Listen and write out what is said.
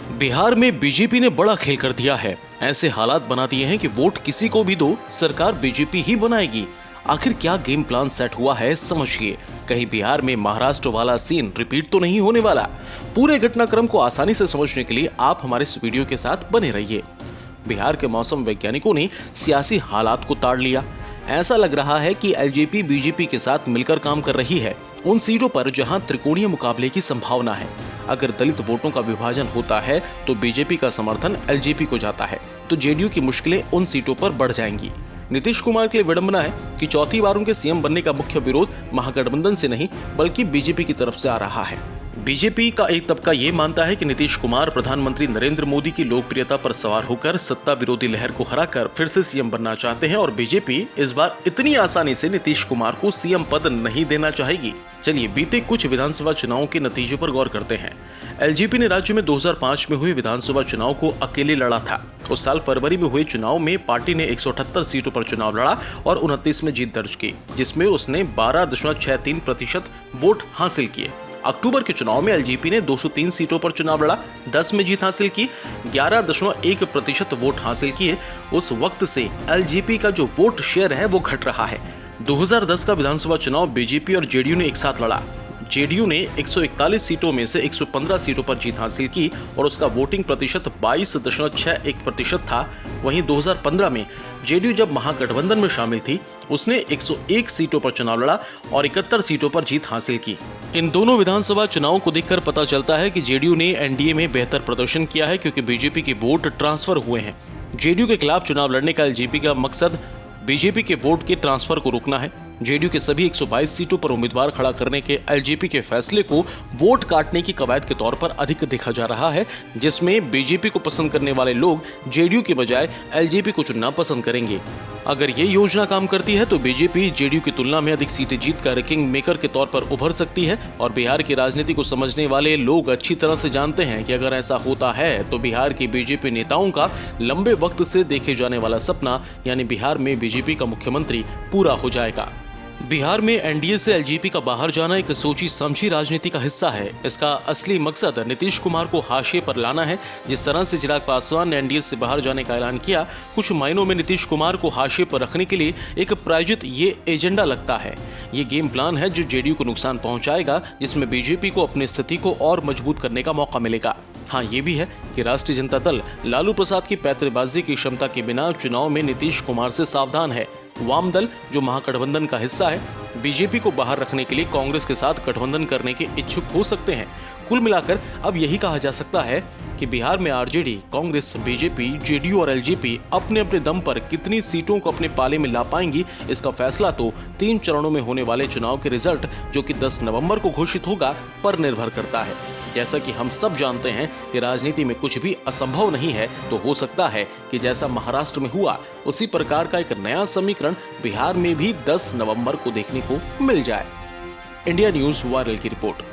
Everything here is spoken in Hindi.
बिहार में बीजेपी ने बड़ा खेल कर दिया है। ऐसे हालात बना दिए हैं कि वोट किसी को भी दो, सरकार बीजेपी ही बनाएगी। आखिर क्या गेम प्लान सेट हुआ है, समझिए। कहीं बिहार में महाराष्ट्र वाला सीन रिपीट तो नहीं होने वाला। पूरे घटनाक्रम को आसानी से समझने के लिए आप हमारे इस वीडियो के साथ बने रहिए। बिहार के मौसम वैज्ञानिकों ने सियासी हालात को ताड़ लिया। ऐसा लग रहा है कि एलजेपी बीजेपी के साथ मिलकर काम कर रही है उन सीटों पर जहां त्रिकोणीय मुकाबले की संभावना है। अगर दलित वोटों का विभाजन होता है तो बीजेपी का समर्थन एलजेपी को जाता है, तो जेडीयू की मुश्किलें उन सीटों पर बढ़ जाएंगी। नीतीश कुमार के लिए विडंबना है कि चौथी बार उनके सीएम बनने का मुख्य विरोध महागठबंधन से नहीं बल्कि बीजेपी की तरफ से आ रहा है। बीजेपी का एक तबका ये मानता है कि नीतीश कुमार प्रधानमंत्री नरेंद्र मोदी की लोकप्रियता पर सवार होकर सत्ता विरोधी लहर को हराकर फिर से सीएम बनना चाहते हैं और बीजेपी इस बार इतनी आसानी से नीतीश कुमार को सीएम पद नहीं देना चाहेगी। चलिए बीते कुछ विधानसभा चुनावों के नतीजों पर गौर करते हैं। एलजेपी ने राज्य में 2005 में हुए विधानसभा चुनाव को अकेले लड़ा था। उस साल फरवरी में हुए चुनाव में पार्टी ने 178 सीटों पर चुनाव लड़ा और 29 में जीत दर्ज की, जिसमें उसने 12.63% वोट हासिल किए। अक्टूबर के चुनाव में एलजेपी ने 203 सीटों पर चुनाव लड़ा, 10 में जीत हासिल की, 11.1% वोट हासिल किए। उस वक्त से एलजेपी का जो वोट शेयर है वो घट रहा है। 2010 का विधानसभा चुनाव बीजेपी और जेडीयू ने एक साथ लड़ा। जेडीयू ने 141 सीटों में से 115 सीटों पर जीत हासिल की और उसका वोटिंग प्रतिशत 22.61% था। वहीं 2015 में जेडीयू जब महागठबंधन में शामिल थी, उसने 101 सीटों पर चुनाव लड़ा और 71 सीटों पर जीत हासिल की। इन दोनों विधानसभा चुनावों को देखकर पता चलता है कि जेडीयू ने एनडीए में बेहतर प्रदर्शन किया है, क्योंकि बीजेपी के वोट ट्रांसफर हुए हैं। जेडीयू के खिलाफ चुनाव लड़ने का एलजेपी का मकसद बीजेपी के वोट के ट्रांसफर को रोकना है। जेडीयू के सभी 122 सीटों पर उम्मीदवार खड़ा करने के एलजेपी के फैसले को वोट काटने की कवायद के तौर पर अधिक देखा जा रहा है, जिसमें बीजेपी को पसंद करने वाले लोग जेडीयू के बजाय एलजेपी को चुनना पसंद करेंगे। अगर ये योजना काम करती है तो बीजेपी जेडीयू की तुलना में अधिक सीटें जीतकर किंग मेकर के तौर पर उभर सकती है। और बिहार की राजनीति को समझने वाले लोग अच्छी तरह से जानते हैं कि अगर ऐसा होता है तो बिहार की बीजेपी नेताओं का लंबे वक्त से देखे जाने वाला सपना, यानी बिहार में बीजेपी का मुख्यमंत्री, पूरा हो जाएगा। बिहार में एनडीए से एलजेपी का बाहर जाना एक सोची समझी राजनीति का हिस्सा है। इसका असली मकसद नीतीश कुमार को हाशिए पर लाना है। जिस तरह से चिराग पासवान ने एनडीए से बाहर जाने का ऐलान किया, कुछ मायनों में नीतीश कुमार को हाशिए पर रखने के लिए एक प्रायोजित ये एजेंडा लगता है। ये गेम प्लान है जो जेडीयू को नुकसान पहुंचाएगा, जिसमें बीजेपी को अपनी स्थिति को और मजबूत करने का मौका मिलेगा। हाँ, ये भी है कि राष्ट्रीय जनता दल लालू प्रसाद की पैंतरेबाजी की क्षमता के बिना चुनाव में नीतीश कुमार से सावधान है। वाम दल, जो महागठबंधन का हिस्सा है, बीजेपी को बाहर रखने के लिए कांग्रेस के साथ गठबंधन करने के इच्छुक हो सकते हैं। कुल मिलाकर अब यही कहा जा सकता है कि बिहार में आरजेडी, कांग्रेस, बीजेपी, जेडीयू और एलजेपी अपने अपने दम पर कितनी सीटों को अपने पाले में ला पाएंगी, इसका फैसला तो 3 चरणों में होने वाले चुनाव के रिजल्ट, जो कि 10 नवंबर को घोषित होगा, पर निर्भर करता है। जैसा कि हम सब जानते हैं कि राजनीति में कुछ भी असंभव नहीं है, तो हो सकता है कि जैसा महाराष्ट्र में हुआ उसी प्रकार का एक नया समीकरण बिहार में भी 10 नवंबर को देखने को मिल जाए। इंडिया न्यूज़ वायरल की रिपोर्ट।